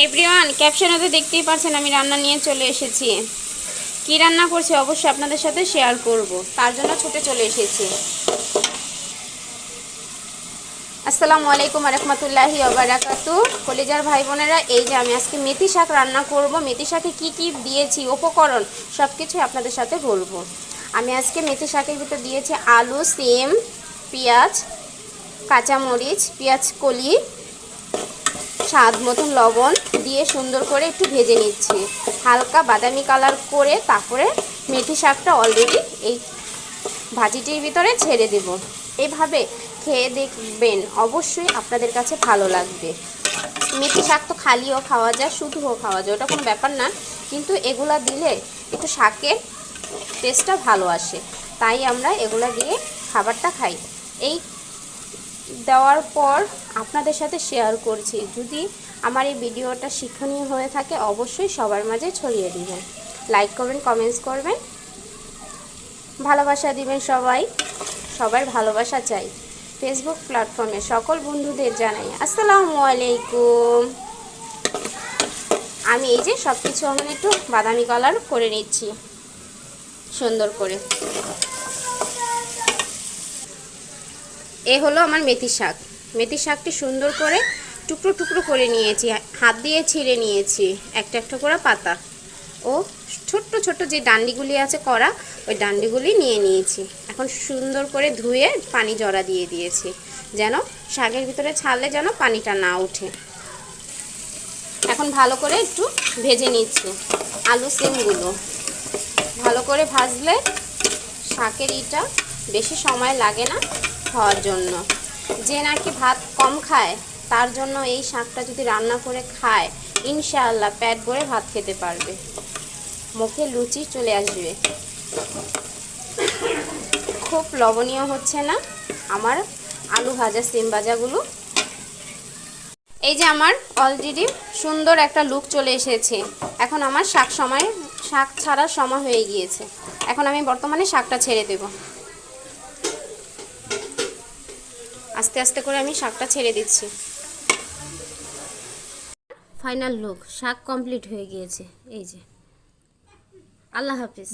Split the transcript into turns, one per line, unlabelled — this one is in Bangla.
এভরিওয়ান, ক্যাপশনে তো দেখতেই পাচ্ছেন আমি রান্না নিয়ে চলে এসেছি। কি রান্না করছি অবশ্যই আপনাদের সাথে শেয়ার করব, তার জন্য ছুটে চলে এসেছি। আসসালামু আলাইকুম রহমতুল্লাহি ওয়া বারাকাতু। কলিজার ভাই বোনেরা, এই যে আমি আজকে মেথি শাক রান্না করব। মেথি শাকে কী কী দিয়েছি, উপকরণ সব কিছুই আপনাদের সাথে বলবো। আমি আজকে মেথি শাকের ভিতর দিয়েছি আলু, সিম, পেঁয়াজ, কাঁচামরিচ, পেঁয়াজ কলি, স্বাদ মতন লবণ দিয়ে সুন্দর করে একটু ভেজে নিচ্ছি, হালকা বাদামি কালার করে। তারপরে মেথি শাকটা অলরেডি এই ভাজিটির ভিতরে ছেড়ে দেব। এইভাবে খেয়ে দেখবেন, অবশ্যই আপনাদের কাছে ভালো লাগবে। মেথি শাক তো খালিও খাওয়া যায়, শুধুও খাওয়া যায়, ওটা কোনো ব্যাপার না, কিন্তু এগুলা দিলে একটু শাকের টেস্টটা ভালো আসে, তাই আমরা এগুলা দিয়ে খাবারটা খাই। এই দেওয়ার পর আপনাদের সাথে শেয়ার করছি। যদি আমার এই ভিডিওটা শিক্ষণীয় হয়ে থাকে অবশ্যই সবার মাঝে ছড়িয়ে দিবেন, লাইক করবেন, কমেন্টস করবেন, ভালোবাসা দিবেন। সবার ভালোবাসা চাই। ফেসবুক প্ল্যাটফর্মে সকল বন্ধুদের জানাই আসসালামু আলাইকুম। আমি এই যে সব কিছু এখন একটু বাদামি কালার করে নিচ্ছি সুন্দর করে। এ হলো আমার মেথি শাক। মেথি শাকটি সুন্দর করে টুকরো টুকরো করে নিয়েছি, হাত দিয়ে ছিঁড়ে নিয়েছি একটা একটা করে পাতা, ও ছোট্ট ছোট্ট যে ডান্ডিগুলি আছে করা, ওই ডান্ডিগুলি নিয়ে নিয়েছি। এখন সুন্দর করে ধুয়ে পানি জড়া দিয়ে দিয়েছি, যেন শাকের ভিতরে ছাড়লে যেন পানিটা না ওঠে। এখন ভালো করে একটু ভেজে নিচ্ছি আলু সিমগুলো। ভালো করে ভাজলে শাকের ইটা বেশি সময় লাগে না হওয়ার জন্য। যে নাকি ভাত কম খায় তার জন্য এই শাকটা যদি রান্না করে খায়, ইনশাআল্লাহ পেট ভরে ভাত খেতে পারবে, মুখে লুচি চলে আসবে। খুব লবণীয় হচ্ছে না আমার আলু ভাজা সিম ভাজাগুলো। এই যে আমার অলরেডি সুন্দর একটা লুক চলে এসেছে। এখন আমার শাক ছাড়ার সময় হয়ে গিয়েছে। এখন আমি বর্তমানে শাকটা ছেড়ে দেব। আস্তে আস্তে করে আমি শাকটা ছেড়ে দিচ্ছি। ফাইনাল লুক, শাক কমপ্লিট হয়ে গিয়েছে। এই যে, আল্লাহ হাফিজ।